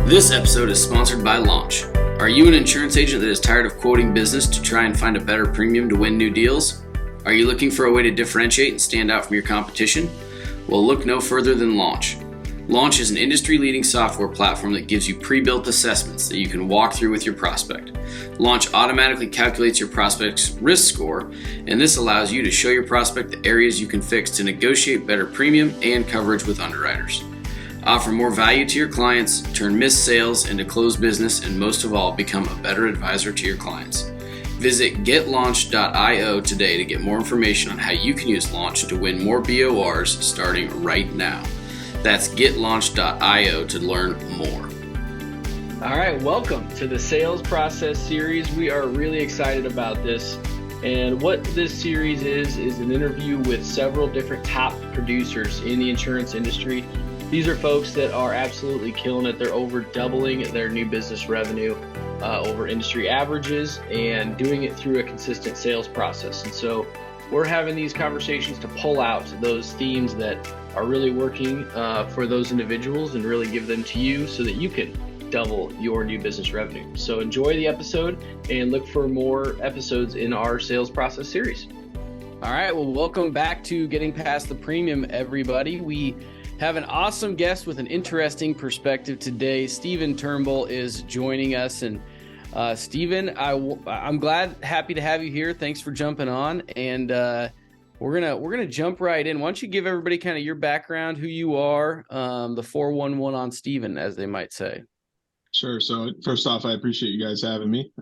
This episode is sponsored by Launch. Are you an insurance agent that is tired of quoting business to try and find a better premium to win new deals? Are you looking for a way to differentiate and stand out from your competition? Well, look no further than Launch. Launch is an industry-leading software platform that gives you pre-built assessments that you can walk through with your prospect. Launch automatically calculates your prospect's risk score, and this allows you to show your prospect the areas you can fix to negotiate better premium and coverage with underwriters. Offer more value to your clients, turn missed sales into closed business, and most of all, become a better advisor to your clients. Visit getlaunch.io today to get more information on how you can use Launch to win more BORs starting right now. That's getlaunch.io to learn more. All right, welcome to the Sales Process Series. We are really excited about this. And what this series is an interview with several different top producers in the insurance industry. These are folks that are absolutely killing it. They're over doubling their new business revenue over industry averages and doing it through a consistent sales process. And so we're having these conversations to pull out those themes that are really working for those individuals and really give them to you so that you can double your new business revenue. So enjoy the episode and look for more episodes in our Sales Process Series. All right, well, welcome back to Getting Past the Premium, everybody. We have an awesome guest with an interesting perspective today. Stephen Turnbull is joining us. And Stephen, I'm happy to have you here. Thanks for jumping on. And we're gonna jump right in. Why don't you give everybody kind of your background, who you are, the 411 on Stephen, as they might say. Sure. So first off, I appreciate you guys having me.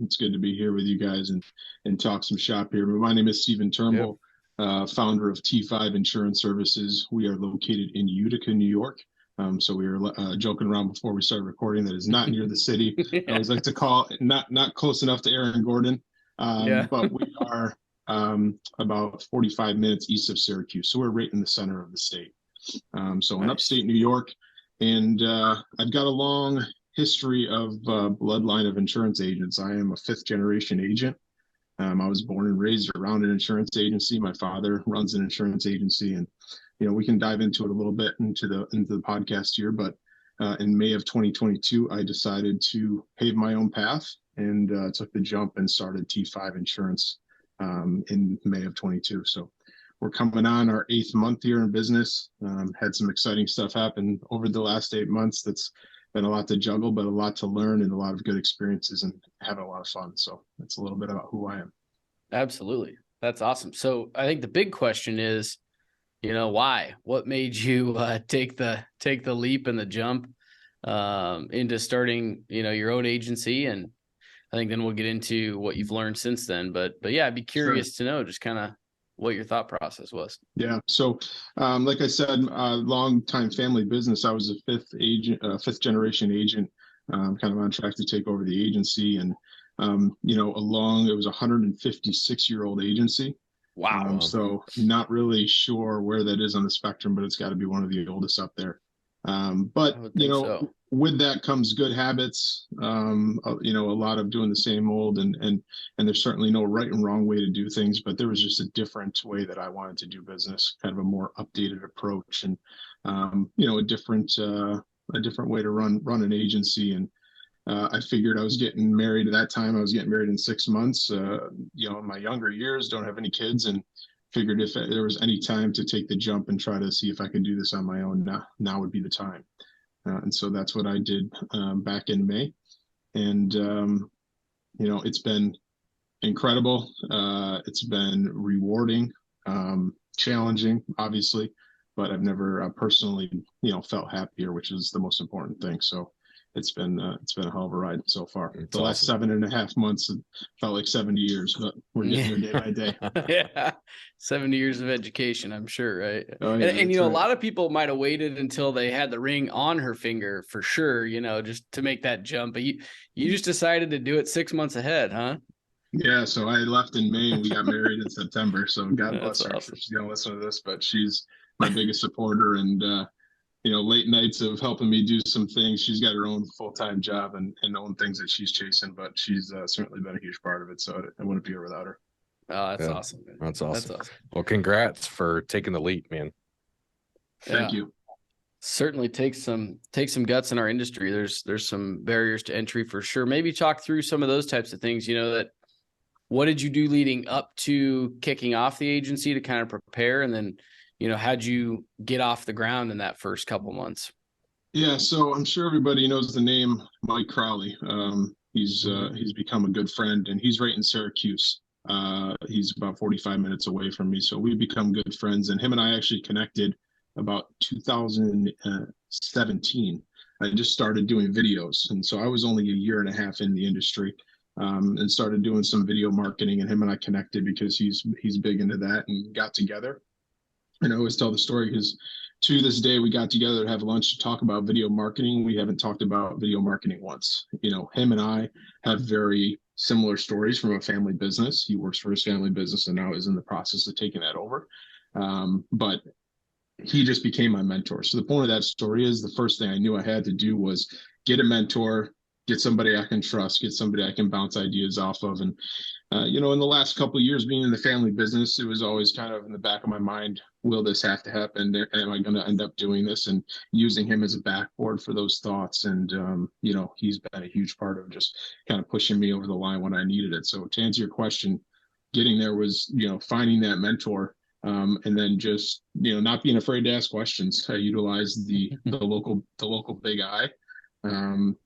It's good to be here with you guys and talk some shop here. But my name is Stephen Turnbull. Yep. Founder of T5 Insurance Services. We are located in Utica, New York. So we were joking around before we started recording that is not near the city. Yeah. I always like to call it not close enough to Aaron Gordon, but we are about 45 minutes east of Syracuse. So we're right in the center of the state. So in upstate New York, and I've got a long history of bloodline of insurance agents. I am a fifth generation agent. I was born and raised around an insurance agency. My father runs an insurance agency, and we can dive into it a little bit into the podcast here. But in May of 2022, I decided to pave my own path and took the jump and started T5 Insurance in May of 22. So we're coming on our 8th month here in business. Had some exciting stuff happen over the last 8 months. That's been a lot to juggle, but a lot to learn and a lot of good experiences and having a lot of fun. So that's a little bit about who I am. Absolutely. That's awesome. So I think the big question is, why? What made you take the leap and the jump into starting, your own agency? And I think then we'll get into what you've learned since then. But yeah, I'd be curious to know just kind of what your thought process was. Yeah. So, like I said, long time family business. I was a fifth generation agent, kind of on track to take over the agency. And, it was a 156-year-old agency. Wow. So not really sure where that is on the spectrum, but it's got to be one of the oldest up there. But, with that comes good habits, a lot of doing the same old and there's certainly no right and wrong way to do things, but there was just a different way that I wanted to do business, kind of a more updated approach and, a different way to run an agency. And I figured I was getting married at that time. I was getting married in 6 months, in my younger years, don't have any kids, and figured if there was any time to take the jump and try to see if I could do this on my own, now would be the time. And so that's what I did back in May. And, it's been incredible. It's been rewarding, challenging, obviously, but I've never personally, felt happier, which is the most important thing. So it's been a hell of a ride so far. It's the last 7.5 months felt like 70 years, but we're getting there day by day. Yeah, 70 years of education, I'm sure, right? Oh, yeah, and a lot of people might have waited until they had the ring on her finger for sure, just to make that jump. But you just decided to do it 6 months ahead, huh? Yeah, so I left in May and we got married in September. So God bless her. Awesome. She's gonna listen to this, but she's my biggest supporter and late nights of helping me do some things. She's got her own full-time job and own things that she's chasing, but she's certainly been a huge part of it. So I wouldn't be here without her. Oh, that's awesome, man. That's awesome. Well, congrats for taking the leap, man. Thank you. Certainly takes some guts in our industry. There's some barriers to entry for sure. Maybe talk through some of those types of things, that what did you do leading up to kicking off the agency to kind of prepare? And then, how'd you get off the ground in that first couple months? Yeah, so I'm sure everybody knows the name Mike Crowley. He's become a good friend, and he's right in Syracuse. He's about 45 minutes away from me, so we've become good friends. And him and I actually connected about 2017. I just started doing videos, and so I was only a year and a half in the industry, and started doing some video marketing. And him and I connected because he's big into that, and got together. And I always tell the story because to this day, we got together to have lunch to talk about video marketing. We haven't talked about video marketing once. Him and I have very similar stories from a family business. He works for his family business and now is in the process of taking that over. But he just became my mentor. So the point of that story is the first thing I knew I had to do was get a mentor, get somebody I can trust, get somebody I can bounce ideas off of. And, in the last couple of years being in the family business, it was always kind of in the back of my mind, will this have to happen? Am I going to end up doing this? And using him as a backboard for those thoughts. And, he's been a huge part of just kind of pushing me over the line when I needed it. So to answer your question, getting there was, finding that mentor. And then just, not being afraid to ask questions. I utilize the local big I.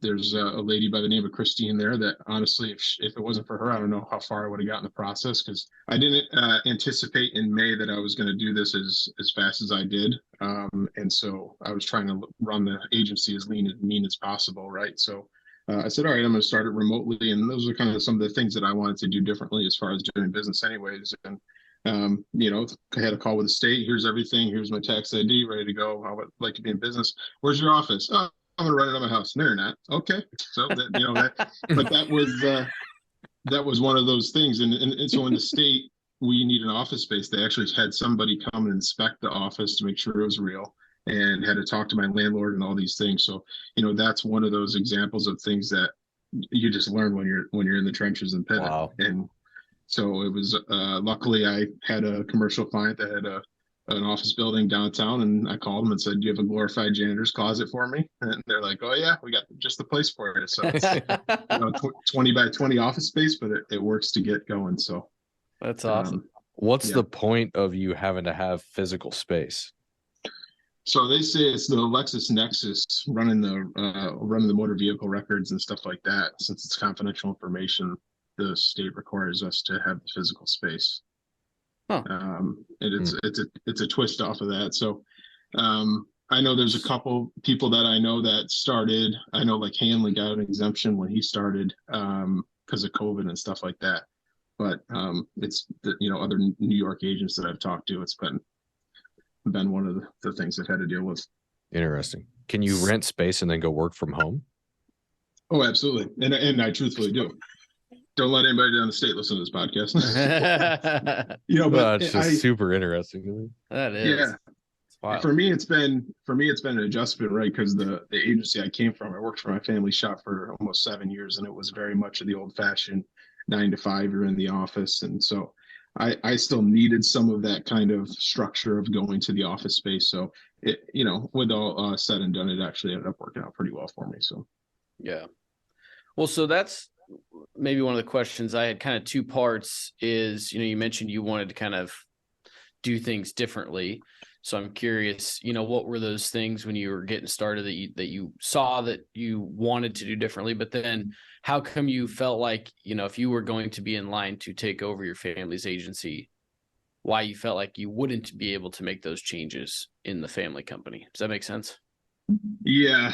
There's a lady by the name of Christine there that honestly, if it wasn't for her, I don't know how far I would have gotten the process, because I didn't anticipate in May that I was going to do this as fast as I did. And so I was trying to run the agency as lean and mean as possible. Right. So I said, all right, I'm going to start it remotely. And those are kind of some of the things that I wanted to do differently as far as doing business anyways. And I had a call with the state. Here's everything. Here's my tax ID, ready to go. I would like to be in business. Where's your office? Oh, I'm gonna run it out of my house. No, you're not. Okay. So but that was one of those things. And so in the state, we need an office space. They actually had somebody come and inspect the office to make sure it was real, and had to talk to my landlord and all these things. So, that's one of those examples of things that you just learn when you're in the trenches and pivot. Wow. And so it was, luckily I had a commercial client that had an office building downtown, and I called them and said, do you have a glorified janitor's closet for me? And they're like, oh yeah, we got just the place for it. So it's 20 by 20 office space, but it works to get going. So that's awesome. What's the point of you having to have physical space? So they say it's the LexisNexis running the motor vehicle records and stuff like that. Since it's confidential information, the state requires us to have the physical space. Huh. And it's a twist off of that. So I know there's a couple people that I know that started. I know like Hanley got an exemption when he started because of COVID and stuff like that. But it's other New York agents that I've talked to, it's been one of the things I've had to deal with. Interesting. Can you rent space and then go work from home? Oh, absolutely. And I truthfully do. Don't let anybody down the state listen to this podcast. But it's just super interesting to me. That is. Yeah. Wow. For me, it's been an adjustment, right? Because the agency I came from, I worked for my family shop for almost 7 years, and it was very much of the old fashioned 9 to 5. You're in the office, and so I still needed some of that kind of structure of going to the office space. So it, with all said and done, it actually ended up working out pretty well for me. So yeah. Well, so that's maybe one of the questions I had, kind of two parts, is, you mentioned you wanted to kind of do things differently. So I'm curious, what were those things when you were getting started that you saw that you wanted to do differently, but then how come you felt like, if you were going to be in line to take over your family's agency, why you felt like you wouldn't be able to make those changes in the family company? Does that make sense? Yeah.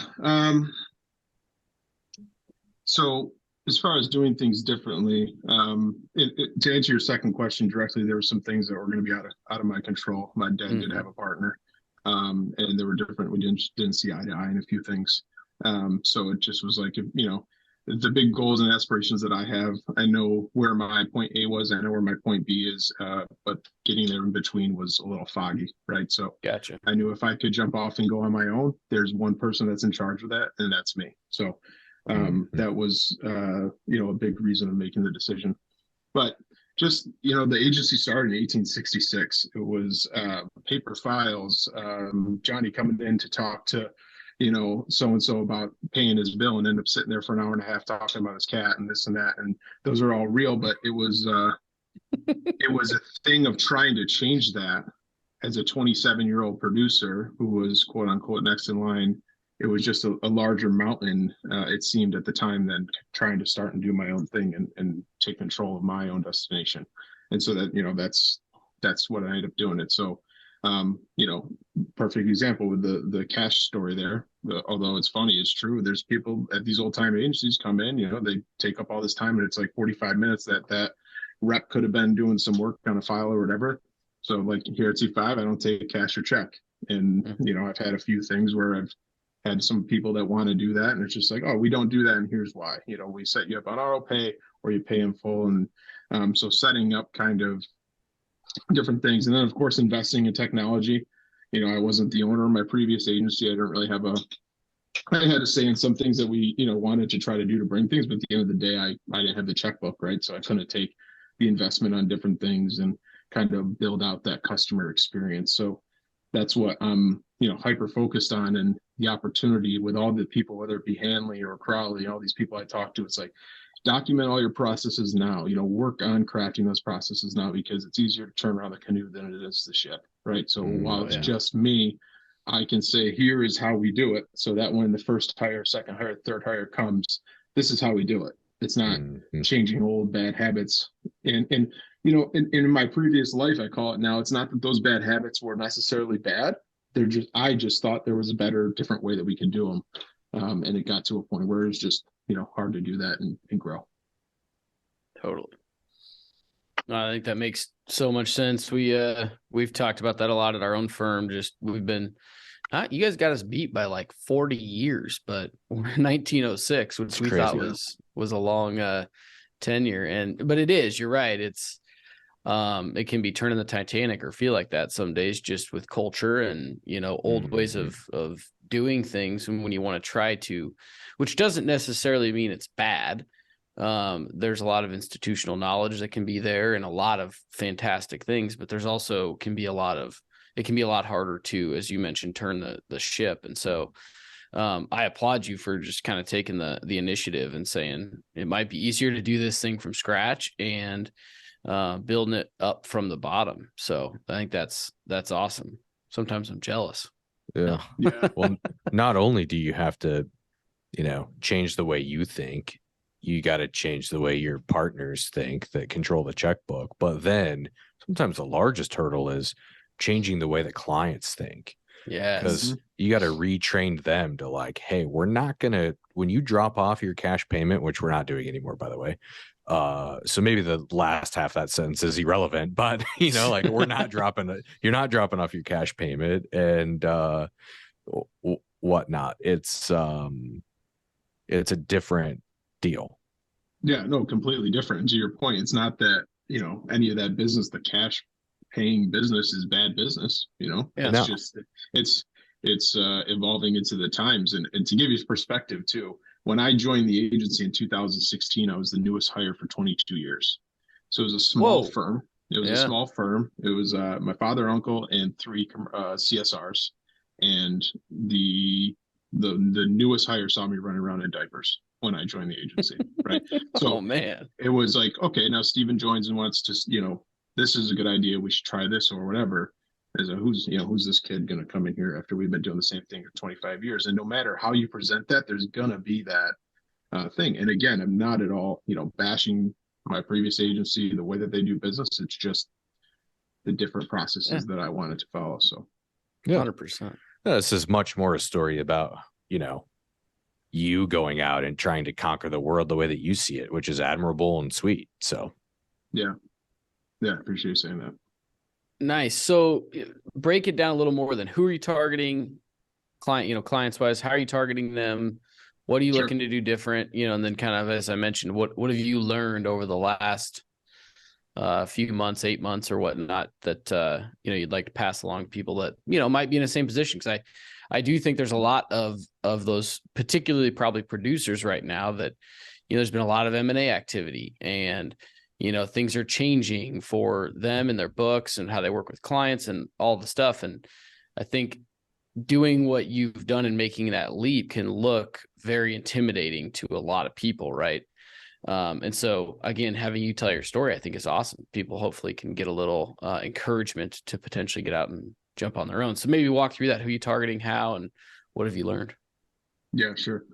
So as far as doing things differently, to answer your second question directly, there were some things that were going to be out of my control. My dad did have a partner, and they were different. We didn't see eye to eye in a few things. So it just was like, the big goals and aspirations that I have, I know where my point A was, I know where my point B is, but getting there in between was a little foggy, right? So gotcha. I knew if I could jump off and go on my own, there's one person that's in charge of that, and that's me. So that was, a big reason of making the decision. But Just, the agency started in 1866. It was paper files, Johnny coming in to talk to, so-and-so about paying his bill and end up sitting there for an hour and a half talking about his cat and this and that. And those are all real, but it was a thing of trying to change that as a 27-year-old producer who was quote unquote next in line. It was just a larger mountain, it seemed at the time, than trying to start and do my own thing and take control of my own destination. And so that, that's what I ended up doing it. So, perfect example with the cash story there. Although it's funny, it's true. There's people at these old time agencies come in, they take up all this time and it's like 45 minutes that rep could have been doing some work on a file or whatever. So like here at C5, I don't take cash or check. And, I've had a few things where I've had some people that want to do that. And it's just like, oh, we don't do that. And here's why. We set you up on auto pay or you pay in full. And so setting up kind of different things. And then, of course, investing in technology. I wasn't the owner of my previous agency. I didn't really have I had to say in some things that we, wanted to try to do to bring things. But at the end of the day, I didn't have the checkbook, right? So I couldn't take the investment on different things and kind of build out that customer experience. So that's what I'm, hyper focused on, and the opportunity with all the people, whether it be Hanley or Crowley, all these people I talk to, it's like, document all your processes now, work on crafting those processes now, because it's easier to turn around the canoe than it is the ship, right? So while it's just me, I can say, here is how we do it. So that when the first hire, second hire, third hire comes, this is how we do it. It's not changing old bad habits. And in my previous life, I call it now, it's not that those bad habits were necessarily bad. I just thought there was a better, different way that we can do them. And it got to a point where it's just, hard to do that and grow. Totally. I think that makes so much sense. We've talked about that a lot at our own firm. We've been, you guys got us beat by like 40 years, but we're 1906, which we thought was a long tenure. But it is, you're right. It can be turning the Titanic or feel like that some days, just with culture and, old ways of doing things. And when you want to try to, which doesn't necessarily mean it's bad. There's a lot of institutional knowledge that can be there and a lot of fantastic things, but there's also it can be a lot harder to, as you mentioned, turn the ship. And so I applaud you for just kind of taking the initiative and saying it might be easier to do this thing from scratch and building it up from the bottom. So I think that's awesome. Sometimes I'm jealous. Yeah. Well, not only do you have to, change the way you think, you got to change the way your partners think that control the checkbook. But then sometimes the largest hurdle is changing the way that clients think. Yeah. Because you got to retrain them to like, hey, we're not going to, when you drop off your cash payment, which we're not doing anymore, by the way. So maybe the last half of that sentence is irrelevant, but like you're not dropping off your cash payment and whatnot. It's a different deal. Yeah, no, completely different. And to your point, it's not that, any of that business, the cash paying business is bad business, it's evolving into the times. And to give you perspective too, when I joined the agency in 2016, I was the newest hire for 22 years. So it was a small firm. It was a small firm. It was my father, uncle, and 3 CSRs. And the newest hire saw me running around in diapers when I joined the agency, right? So oh man, it was like, okay, now Steven joins and wants to, this is a good idea. We should try this or whatever. As a, who's this kid going to come in here after we've been doing the same thing for 25 years? And no matter how you present that, there's going to be that thing. And again, I'm not at all, bashing my previous agency, the way that they do business. It's just the different processes that I wanted to follow. So 100%. This is much more a story about, you going out and trying to conquer the world the way that you see it, which is admirable and sweet. So yeah, I appreciate you saying that. Nice. So break it down a little more. Then who are you targeting, clients wise? How are you targeting them? What are you looking to do different? And then kind of, as I mentioned, what have you learned over the last few months, 8 months or whatnot that, you'd like to pass along to people that, might be in the same position? Because I do think there's a lot of those, particularly probably producers right now that, there's been a lot of M&A activity and, things are changing for them and their books and how they work with clients and all the stuff. And I think doing what you've done and making that leap can look very intimidating to a lot of people, right? And so, again, having you tell your story, I think is awesome. People hopefully can get a little encouragement to potentially get out and jump on their own. So maybe walk through that. Who are you targeting? How? And what have you learned? Yeah, sure.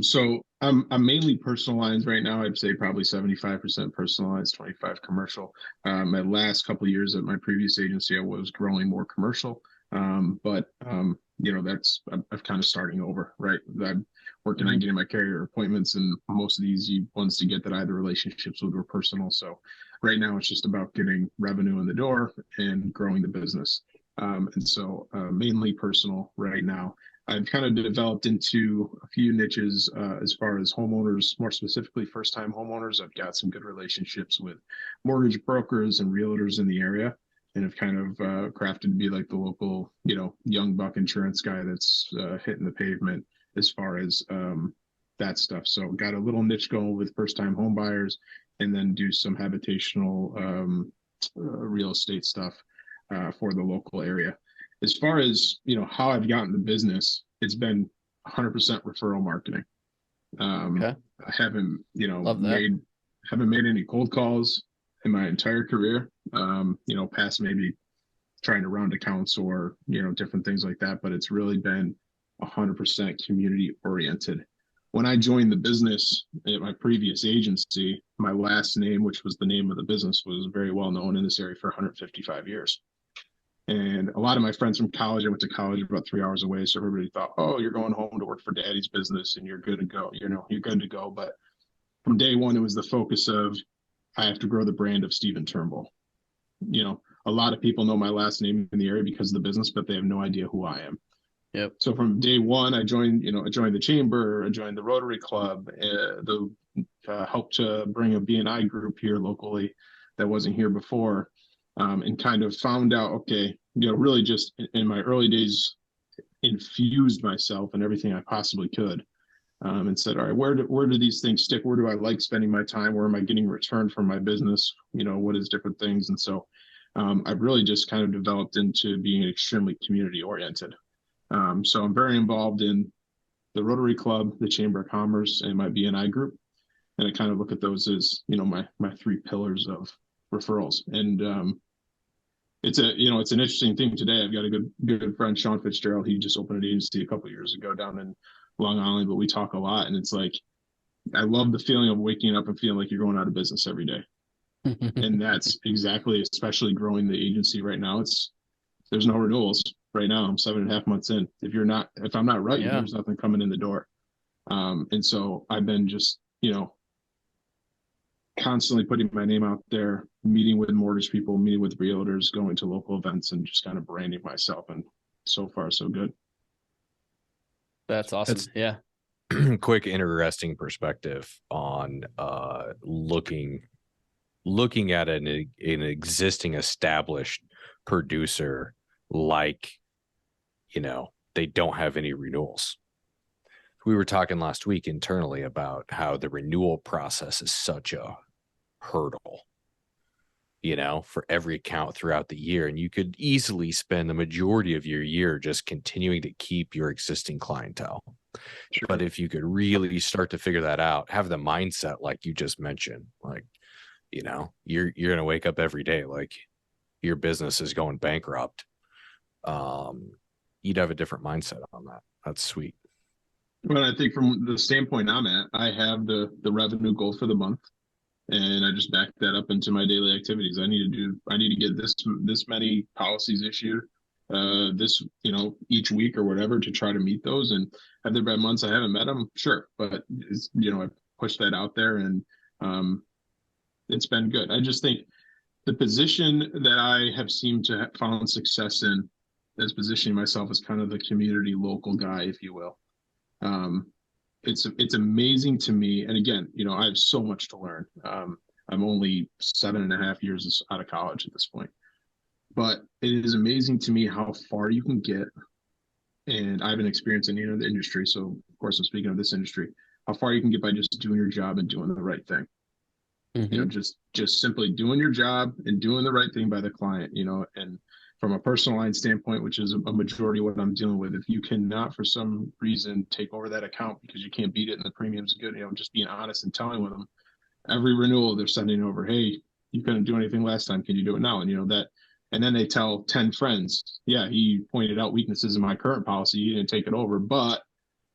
So I'm mainly personal lines right now. I'd say probably 75% personalized, 25 commercial. My last couple of years at my previous agency, I was growing more commercial. But I'm kind of starting over, right? I'm working on getting my carrier appointments, and most of the easy ones to get that I had the relationships with were personal. So right now it's just about getting revenue in the door and growing the business. Mainly personal right now. I've kind of developed into a few niches as far as homeowners, more specifically first-time homeowners. I've got some good relationships with mortgage brokers and realtors in the area, and have kind of crafted to be like the local, young buck insurance guy that's hitting the pavement as far as that stuff. So got a little niche going with first-time home buyers, and then do some habitational real estate stuff for the local area. As far as how I've gotten the business, it's been 100% referral marketing. Okay. I haven't Love that. made any cold calls in my entire career. Past maybe trying to round accounts or different things like that, but it's really been 100% community oriented. When I joined the business at my previous agency, my last name, which was the name of the business, was very well known in this area for 155 years. And a lot of my friends from college, I went to college about 3 hours away. So everybody thought, oh, you're going home to work for daddy's business and you're good to go. You're good to go. But from day one, it was the focus of, I have to grow the brand of Stephen Turnbull. A lot of people know my last name in the area because of the business, but they have no idea who I am. Yep. So from day one, I joined the chamber, I joined the Rotary Club, helped to bring a B&I group here locally that wasn't here before. And kind of found out, okay, really just in my early days, infused myself in everything I possibly could, and said, all right, where do these things stick? Where do I like spending my time? Where am I getting return from my business? What is different things? And so I've really just kind of developed into being extremely community oriented. So I'm very involved in the Rotary Club, the Chamber of Commerce, and my B&I group. And I kind of look at those as, my three pillars of referrals. And it's an interesting thing today. I've got a good friend, Sean Fitzgerald. He just opened an agency a couple of years ago down in Long Island, but we talk a lot. And it's like, I love the feeling of waking up and feeling like you're going out of business every day. And that's exactly, especially growing the agency right now. There's no renewals right now. I'm 7.5 months in. If I'm not right, there's nothing coming in the door. And so I've been just, constantly putting my name out there, meeting with mortgage people, meeting with realtors, going to local events, and just kind of branding myself. And so far, so good. That's awesome. Yeah. Quick, interesting perspective on looking at an existing established producer, like, they don't have any renewals. We were talking last week internally about how the renewal process is such a hurdle, for every account throughout the year. And you could easily spend the majority of your year just continuing to keep your existing clientele. Sure. But if you could really start to figure that out, have the mindset like you just mentioned, like, you're going to wake up every day like your business is going bankrupt. You'd have a different mindset on that. That's sweet. Well, I think from the standpoint I'm at, I have the revenue goal for the month, and I just back that up into my daily activities. I need to get this many policies issued, each week or whatever, to try to meet those. And have there been months I haven't met them? Sure. But I pushed that out there, and it's been good. I just think the position that I have seemed to have found success in is positioning myself as kind of the community local guy, if you will. It's amazing to me. And again, I have so much to learn. I'm only 7.5 years out of college at this point, but it is amazing to me how far you can get. And I have an experience in the industry. So of course I'm speaking of this industry, how far you can get by just doing your job and doing the right thing. Just simply doing your job and doing the right thing by the client, and from a personal line standpoint, which is a majority of what I'm dealing with, if you cannot for some reason take over that account because you can't beat it and the premium's good, just being honest and telling with them every renewal they're sending over, hey, you couldn't do anything last time, can you do it now? And then they tell 10 friends, yeah, he pointed out weaknesses in my current policy, he didn't take it over, but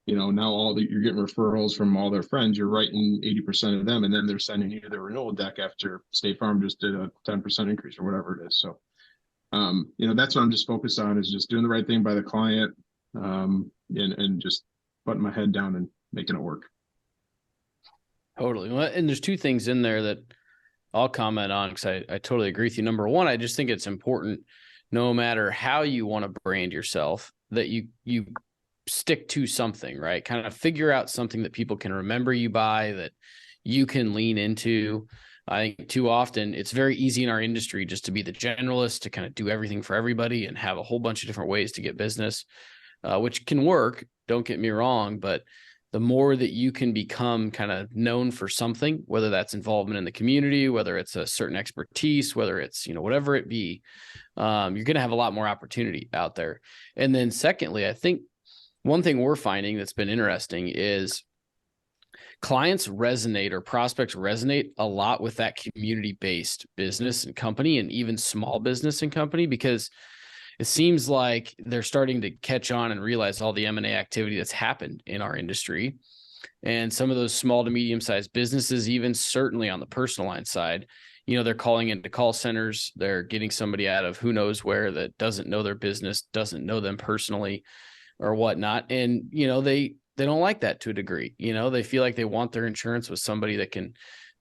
now you're getting referrals from all their friends, you're writing 80% of them, and then they're sending you their renewal deck after State Farm just did a 10% increase or whatever it is. So that's what I'm just focused on, is just doing the right thing by the client, and just putting my head down and making it work. Totally. Well, and there's two things in there that I'll comment on, because I totally agree with you. Number one, I just think it's important, no matter how you want to brand yourself, that you stick to something, right? Kind of figure out something that people can remember you by, that you can lean into. I think too often it's very easy in our industry just to be the generalist, to kind of do everything for everybody and have a whole bunch of different ways to get business, which can work. Don't get me wrong, but the more that you can become kind of known for something, whether that's involvement in the community, whether it's a certain expertise, whether it's, whatever it be, you're going to have a lot more opportunity out there. And then secondly, I think one thing we're finding that's been interesting is clients resonate, or prospects resonate a lot with that community-based business and company, and even small business and company, because it seems like they're starting to catch on and realize all the M&A activity that's happened in our industry. And some of those small to medium-sized businesses, even certainly on the personal line side, they're calling into call centers. They're getting somebody out of who knows where that doesn't know their business, doesn't know them personally or whatnot. And, they don't like that to a degree. They feel like they want their insurance with somebody that can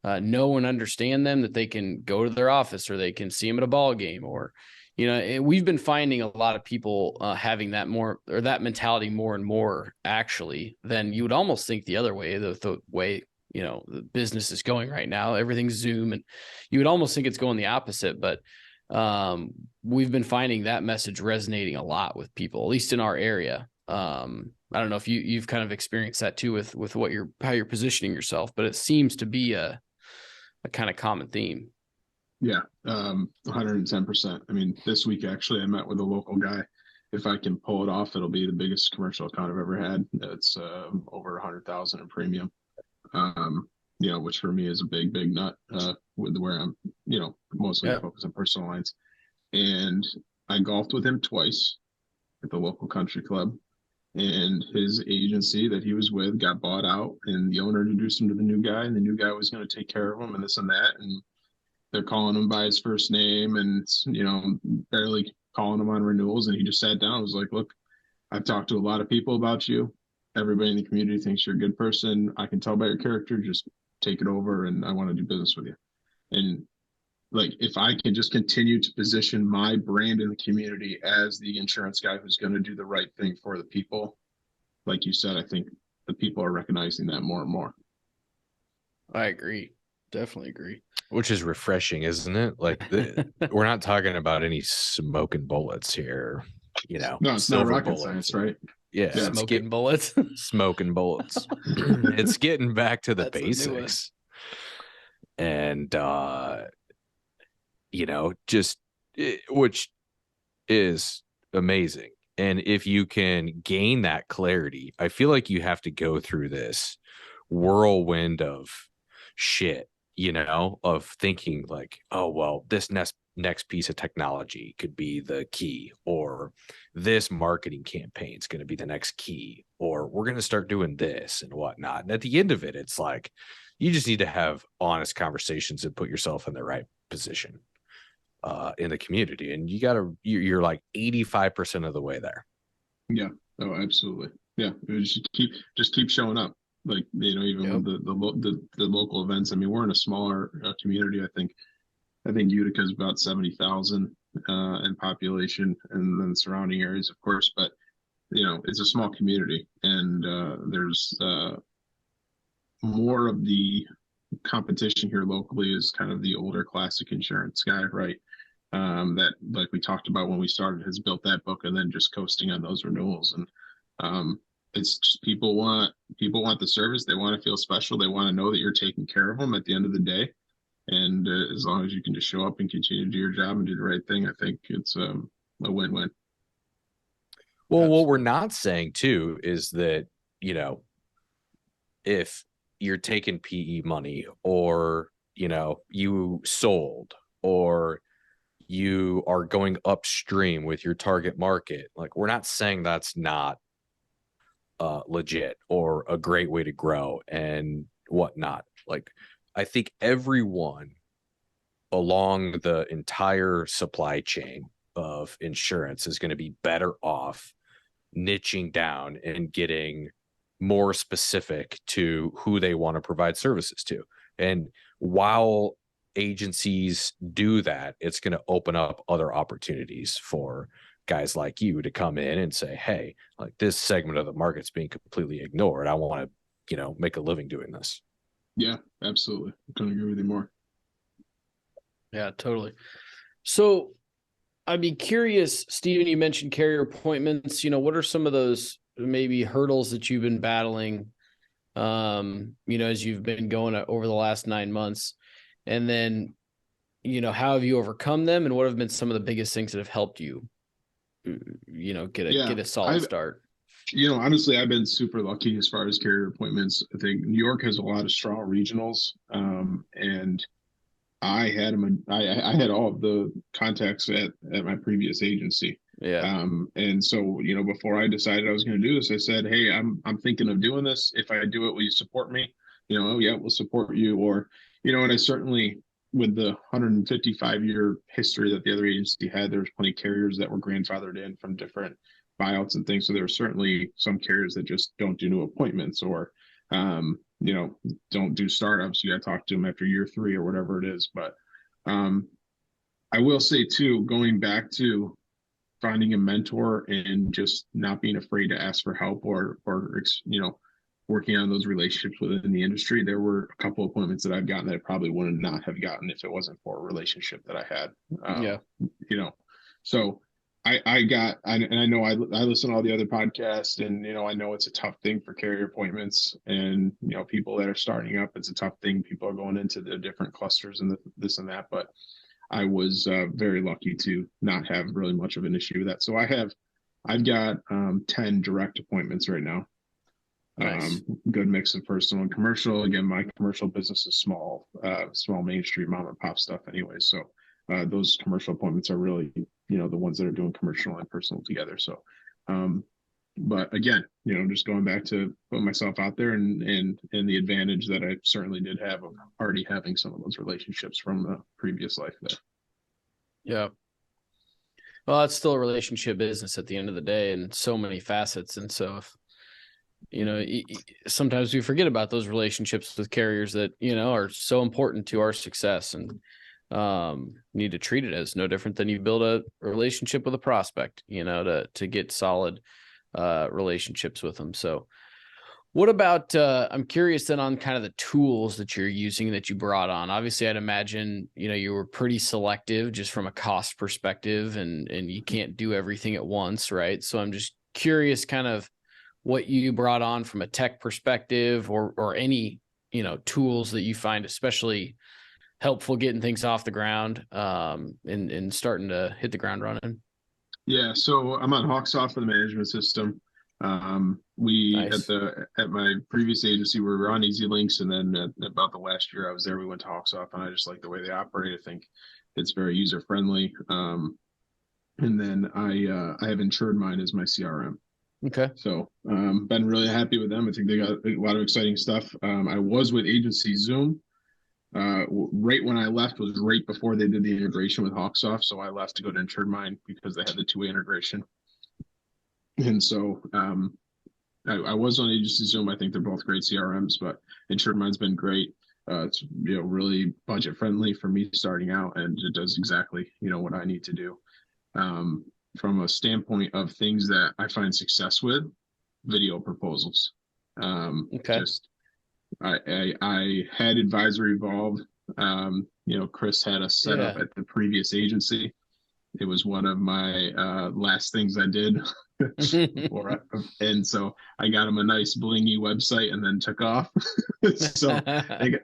know and understand them, that they can go to their office, or they can see them at a ball game, or, we've been finding a lot of people having that more, or that mentality more and more, actually, than you would almost think the other way, the way, the business is going right now. Everything's Zoom, and you would almost think it's going the opposite. But we've been finding that message resonating a lot with people, at least in our area. I don't know if you've kind of experienced that too with how you're positioning yourself, but it seems to be a kind of common theme. Yeah, 110%. I mean, this week, actually, I met with a local guy. If I can pull it off, it'll be the biggest commercial account I've ever had. It's over 100,000 in premium, which for me is a big nut, with where I'm, mostly focused on personal lines. And I golfed with him twice at the local country club. And his agency that he was with got bought out, and the owner introduced him to the new guy, and the new guy was going to take care of him and this and that. And they're calling him by his first name, and, barely calling him on renewals. And he just sat down and was like, look, I've talked to a lot of people about you. Everybody in the community thinks you're a good person. I can tell by your character, just take it over, and I want to do business with you. And if I can just continue to position my brand in the community as the insurance guy who's going to do the right thing for the people, like you said, I think the people are recognizing that more and more. I agree. Definitely agree. Which is refreshing, isn't it? We're not talking about any smoking bullets here, No, it's not rocket science, right? Yeah, smoking bullets. Smoking bullets. It's getting back to the basics. And which is amazing. And if you can gain that clarity, I feel like you have to go through this whirlwind of shit, of thinking like, oh, well, this next piece of technology could be the key, or this marketing campaign is going to be the next key, or we're going to start doing this and whatnot. And at the end of it, it's like, you just need to have honest conversations and put yourself in the right position in the community, and you're like 85% of the way there. Yeah. Oh, absolutely. Yeah. Just keep showing up. Even with the local events. I mean, we're in a smaller community. I think Utica is about 70,000 in population, and then surrounding areas, of course. But it's a small community, and there's more of the competition here locally is kind of the older classic insurance guy, right? That, like we talked about when we started, has built that book and then just coasting on those renewals. And it's just people want the service. They want to feel special. They want to know that you're taking care of them at the end of the day. And as long as you can just show up and continue to do your job and do the right thing, I think it's a win-win. Well, what we're not saying too is that, you know, if you're taking PE money, or, you know, you sold, or you are going upstream with your target market, like, we're not saying that's not legit or a great way to grow and whatnot. Like, I think everyone along the entire supply chain of insurance is going to be better off niching down and getting more specific to who they want to provide services to. And while agencies do that, it's going to open up other opportunities for guys like you to come in and say, hey, like, this segment of the market's being completely ignored. I want to, you know, make a living doing this. Yeah, absolutely. I couldn't agree with you more. Yeah, totally. So I'd be curious, Stephen, you mentioned carrier appointments. You know, what are some of those maybe hurdles that you've been battling, you know, as you've been going over the last 9 months? And then, you know, how have you overcome them, and what have been some of the biggest things that have helped you, you know, get a solid start? You know, honestly, I've been super lucky as far as carrier appointments. I think New York has a lot of strong regionals, and I had them. I had all of the contacts at my previous agency. Yeah. And so, you know, before I decided I was going to do this, I said, hey, I'm thinking of doing this. If I do it, will you support me? You know, oh yeah, we'll support you. Or, you know, and I certainly, with the 155-year history that the other agency had, there was plenty of carriers that were grandfathered in from different buyouts and things. So there are certainly some carriers that just don't do new appointments, or you know, don't do startups. You got to talk to them after year 3 or whatever it is. But I will say too, going back to finding a mentor and just not being afraid to ask for help, or you know, working on those relationships within the industry. There were a couple of appointments that I've gotten that I probably would not have gotten if it wasn't for a relationship that I had. You know, so I know I listen to all the other podcasts, and, you know, I know it's a tough thing for carrier appointments, and, you know, people that are starting up, it's a tough thing. People are going into the different clusters and this and that, but I was very lucky to not have really much of an issue with that. So I've got 10 direct appointments right now. Nice. Good mix of personal and commercial. Again, my commercial business is small Main Street mom and pop stuff anyway. So those commercial appointments are really, you know, the ones that are doing commercial and personal together. So, but again, you know, just going back to putting myself out there, and the advantage that I certainly did have of already having some of those relationships from the previous life there. Yeah. Well, it's still a relationship business at the end of the day, and so many facets. And so if, you know, sometimes we forget about those relationships with carriers that, you know, are so important to our success, and need to treat it as no different than you build a relationship with a prospect, you know, to get solid relationships with them. So what about, I'm curious then on kind of the tools that you're using that you brought on. Obviously, I'd imagine, you know, you were pretty selective just from a cost perspective, and you can't do everything at once, right? So I'm just curious kind of what you brought on from a tech perspective, or any, you know, tools that you find especially helpful getting things off the ground, and starting to hit the ground running. Yeah, so I'm on Hawksoft for the management system. Nice. At my previous agency, we were on Easy Links, and then about the last year I was there, we went to Hawksoft, and I just like the way they operate. I think it's very user friendly. And then I have Insured Mine as my CRM. Okay. So been really happy with them. I think they got a lot of exciting stuff. I was with Agency Zoom. Right when I left was right before they did the integration with Hawksoft. So I left to go to Insured Mine because they had the two-way integration. And so I was on Agency Zoom. I think they're both great CRMs, but Insured Mine's been great. It's, you know, really budget friendly for me starting out, and it does exactly, you know, what I need to do. From a standpoint of things that I find success with, video proposals. Okay. Just I had Advisory Evolve. You know, Chris had us set up at the previous agency. It was one of my last things I did. And so I got him a nice blingy website and then took off. So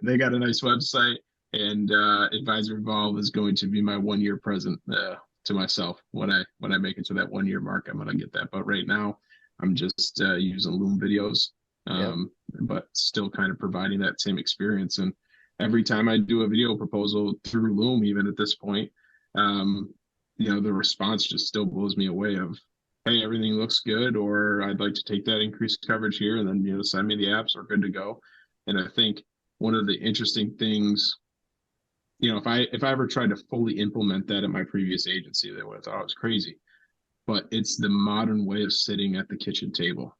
they got a nice website. And Advisor Evolve is going to be my 1 year present to myself. When I make it to that 1 year mark, I'm going to get that. But right now, I'm just using Loom videos, but still kind of providing that same experience. And every time I do a video proposal through Loom, even at this point, the response just still blows me away of, hey, everything looks good, or I'd like to take that increased coverage here, and then, send me the apps, we're good to go. And I think one of the interesting things, if I ever tried to fully implement that at my previous agency, they would have thought I was crazy. But it's the modern way of sitting at the kitchen table,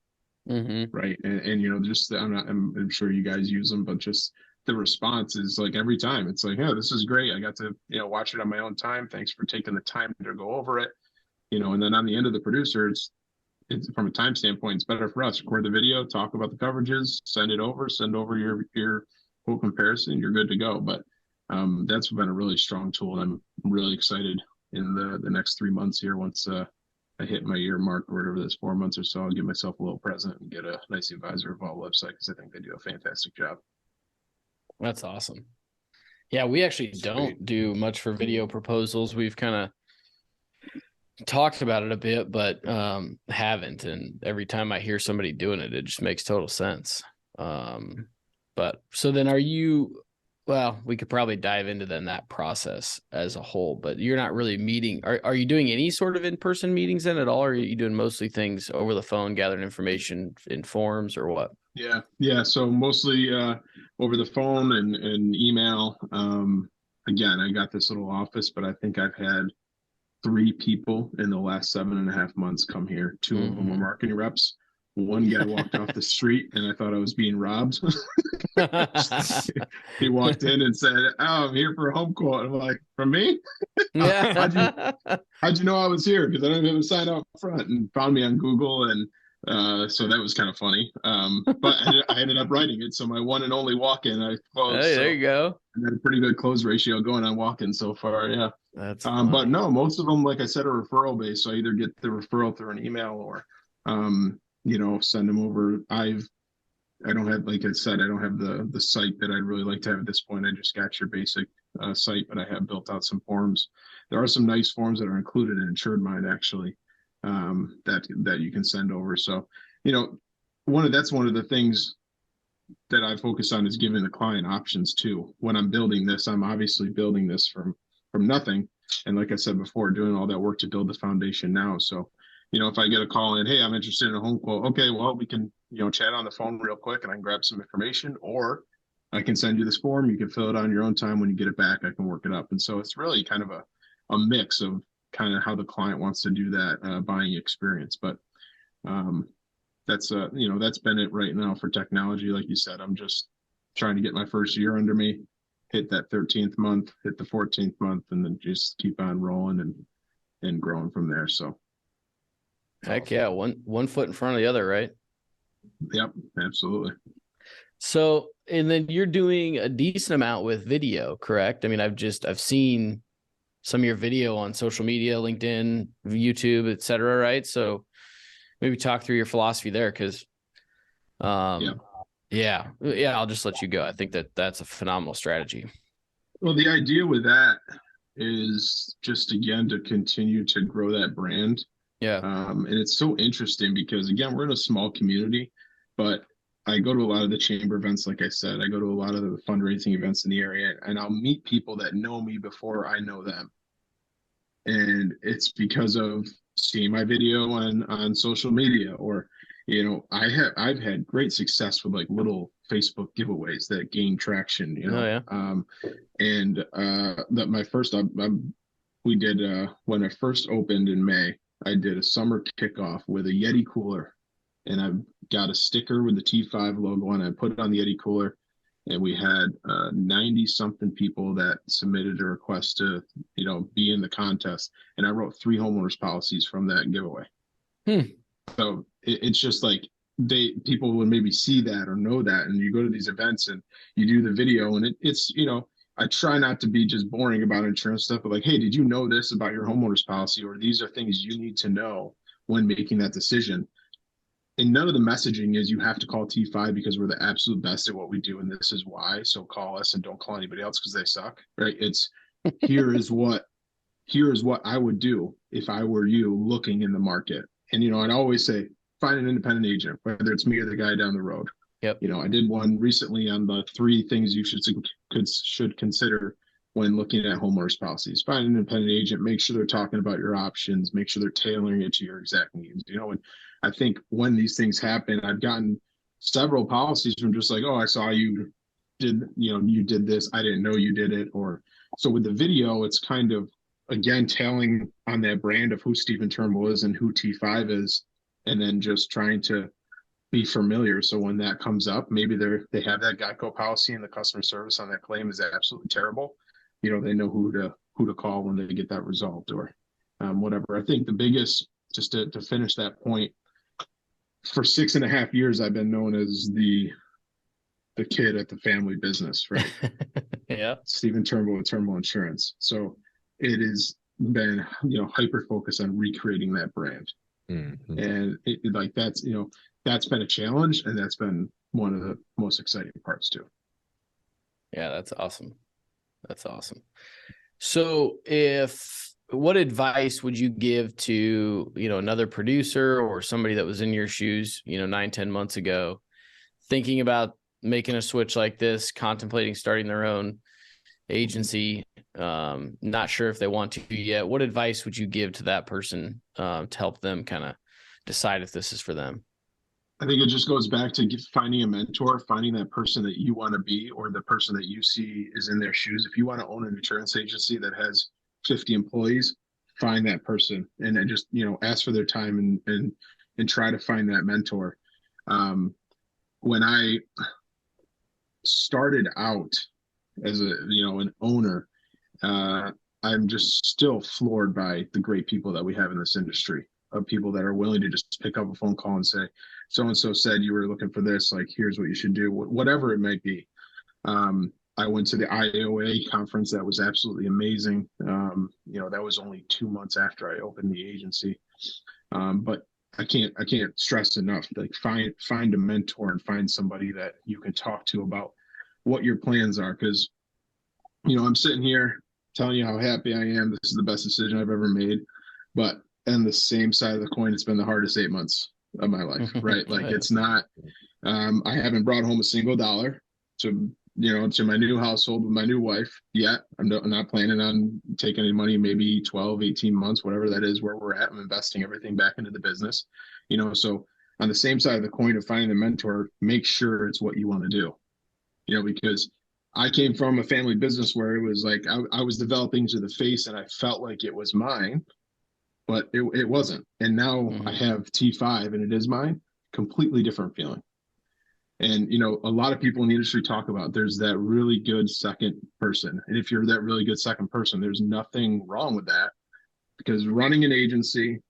right? And just I'm sure you guys use them, but just the response is like every time it's like, yeah, this is great. I got to watch it on my own time. Thanks for taking the time to go over it. And then on the end of the producer, it's from a time standpoint, it's better for us. Record the video, talk about the coverages, send over your full comparison. You're good to go. But that's been a really strong tool, and I'm really excited in the next 3 months here. Once I hit my year mark or whatever, this 4 months or so, I'll give myself a little present and get a nice Advisor Evolve website, because I think they do a fantastic job. That's awesome. Yeah, we actually don't do much for video proposals. We've kind of talked about it a bit, but haven't. And every time I hear somebody doing it, it just makes total sense. But so then we could probably dive into then that process as a whole, but you're not really meeting. Are you doing any sort of in-person meetings then at all? Or are you doing mostly things over the phone, gathering information in forums, or what? Yeah. So mostly over the phone and email. Again, I got this little office, but I think I've had 3 people in the last 7.5 months come here. 2 of them were marketing reps. One guy walked off the street and I thought I was being robbed. He walked in and said, "Oh, I'm here for a home quote." I'm like, "From me? How'd you know I was here? Because I don't have a sign out front." And found me on Google, and so that was kind of funny. But I ended up writing it. So my one and only walk-in, I closed. Hey, there you go. I had a pretty good close ratio going on walk-in so far. Yeah. That's but no, most of them, like I said, are referral based. So I either get the referral through an email or send them over. I don't have, like I said, I don't have the site that I'd really like to have at this point. I just got your basic site, but I have built out some forms. There are some nice forms that are included in Insured Mind, actually, that you can send over. So, that's one of the things that I focus on, is giving the client options too. When I'm building this, I'm obviously building this from nothing. And like I said before, doing all that work to build the foundation now. So, if I get a call in, "Hey, I'm interested in a home quote." Okay, well, we can, chat on the phone real quick and I can grab some information, or I can send you this form. You can fill it on your own time. When you get it back, I can work it up. And so it's really kind of a mix of kind of how the client wants to do that buying experience. But that's been it right now for technology. Like you said, I'm just trying to get my first year under me, hit that 13th month, hit the 14th month, and then just keep on rolling and growing from there. So heck yeah, one foot in front of the other, right? Yep, absolutely. So, and then you're doing a decent amount with video, correct? I mean, I've seen some of your video on social media, LinkedIn, YouTube, etc. Right? So maybe talk through your philosophy there, because yeah, I'll just let you go. I think that's a phenomenal strategy. Well, the idea with that is just, again, to continue to grow that brand. Yeah. And it's so interesting because, again, we're in a small community, but I go to a lot of the chamber events. Like I said, I go to a lot of the fundraising events in the area, and I'll meet people that know me before I know them. And it's because of seeing my video on social media, or, I've had great success with like little Facebook giveaways that gain traction, we did, when I first opened in May, I did a summer kickoff with a Yeti cooler, and I got a sticker with the T5 logo on it. I put it on the Yeti cooler, and we had 90 something people that submitted a request to, be in the contest. And I wrote 3 homeowners policies from that giveaway. So it's just like people would maybe see that or know that. And you go to these events and you do the video, and it's, I try not to be just boring about insurance stuff, but like, "Hey, did you know this about your homeowner's policy?" Or, "These are things you need to know when making that decision." and none of the messaging is you have to call T5 because we're the absolute best at what we do, and this is why. So call us and don't call anybody else because they suck, right? It's here is what I would do if I were you looking in the market. And I'd always say find an independent agent, whether it's me or the guy down the road. Yep. I did one recently on the 3 things you should consider when looking at homeowners policies. Find an independent agent, make sure they're talking about your options, make sure they're tailoring it to your exact needs. And I think when these things happen, I've gotten several policies from just like, oh, I saw you did this. I didn't know you did it. Or so with the video, it's kind of, again, tailing on that brand of who Stephen Turnbull is and who T5 is, and then just trying to be familiar. So when that comes up, maybe they have that Geico policy and the customer service on that claim is absolutely terrible. They know who to call when they get that resolved or whatever. I think the biggest, just to finish that point, for 6.5 years, I've been known as the kid at the family business, right? Yeah. Stephen Turnbull with Turnbull Insurance. So it has been, hyper focused on recreating that brand. Mm-hmm. And that's been a challenge, and that's been one of the most exciting parts too. Yeah, that's awesome. That's awesome. So what advice would you give to, another producer or somebody that was in your shoes, 9-10 months ago, thinking about making a switch like this, contemplating starting their own agency, not sure if they want to yet? What advice would you give to that person to help them kind of decide if this is for them? I think it just goes back to finding a mentor, finding that person that you want to be, or the person that you see is in their shoes. If you want to own an insurance agency that has 50 employees, find that person and then just, ask for their time and try to find that mentor. When I started out as an owner, I'm just still floored by the great people that we have in this industry, of people that are willing to just pick up a phone call and say, so-and-so said you were looking for this, like, here's what you should do, whatever it might be. I went to the IOA conference. That was absolutely amazing. That was only 2 months after I opened the agency. But I can't stress enough, like find a mentor and find somebody that you can talk to about what your plans are. Because, I'm sitting here telling you how happy I am. This is the best decision I've ever made. But on the same side of the coin, it's been the hardest 8 months of my life, right? Like, it's not, I haven't brought home a single dollar to my new household with my new wife yet. I'm not planning on taking any money, maybe 12, 18 months, whatever that is, where we're at. I'm investing everything back into the business, so on the same side of the coin of finding a mentor, make sure it's what you want to do, because I came from a family business where it was like, I was developing to the face and I felt like it was mine, but it wasn't. And now I have T5 and it is mine, completely different feeling. And, a lot of people in the industry talk about there's that really good second person. And if you're that really good second person, there's nothing wrong with that, because running an agency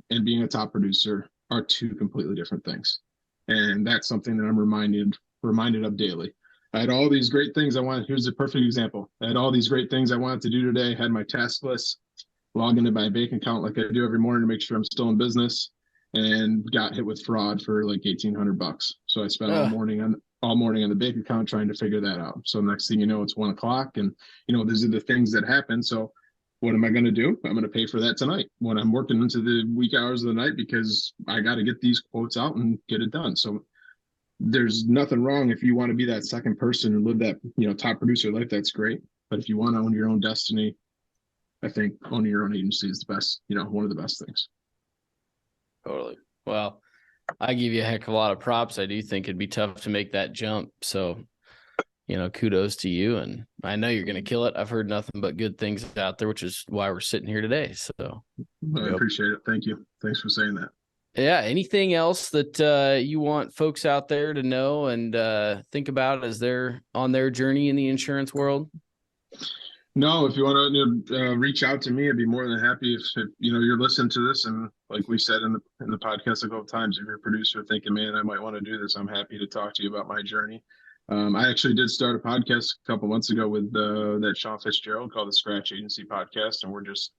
and being a top producer are 2 completely different things. And that's something that I'm reminded of daily. I had all these great things I wanted. Here's a perfect example. I had all these great things I wanted to do today, had my task list, log into my bank account like I do every morning to make sure I'm still in business, and got hit with fraud for like $1,800. So I spent all morning on the bank account trying to figure that out. So next thing you know, it's 1:00, and these are the things that happen. So what am I going to do? I'm going to pay for that tonight when I'm working into the week hours of the night, because I got to get these quotes out and get it done. So there's nothing wrong if you want to be that second person and live that, top producer life. That's great. But if you want to own your own destiny, I think owning your own agency is the best, one of the best things. Totally. Well, I give you a heck of a lot of props. I do think it'd be tough to make that jump. So, kudos to you. And I know you're going to kill it. I've heard nothing but good things out there, which is why we're sitting here today. So I appreciate it. Thank you. Thanks for saying that. Yeah. Anything else that you want folks out there to know and think about as they're on their journey in the insurance world? No, if you want to reach out to me, I'd be more than happy if you're listening to this, and like we said in the podcast a couple of times, if you're a producer thinking, man, I might want to do this, I'm happy to talk to you about my journey. I actually did start a podcast a couple months ago with that Sean Fitzgerald called the Scratch Agency Podcast, and we're just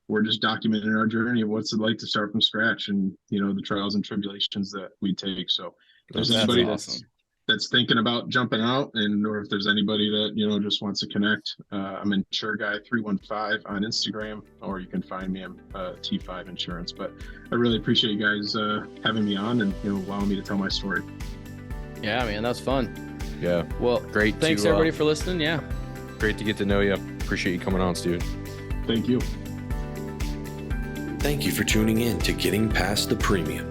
we're just documenting our journey of what's it like to start from scratch, and the trials and tribulations that we take. So if there's anybody that's thinking about jumping out, or if there's anybody that just wants to connect, I'm InsureGuy315 on Instagram, or you can find me on T5 Insurance. But I really appreciate you guys having me on and allowing me to tell my story. Yeah, man, that's fun. Yeah. Well, great. Thanks everybody for listening. Yeah. Great to get to know you. Appreciate you coming on, Steven. Thank you. Thank you for tuning in to Getting Past the Premium.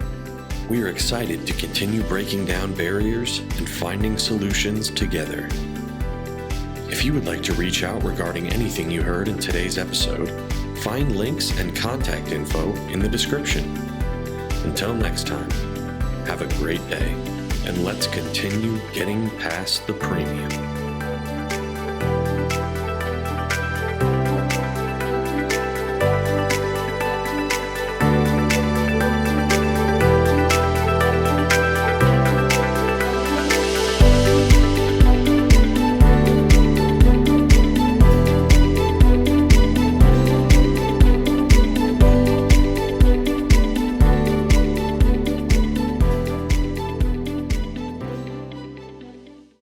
We are excited to continue breaking down barriers and finding solutions together. If you would like to reach out regarding anything you heard in today's episode, find links and contact info in the description. Until next time, have a great day, and let's continue getting past the premium.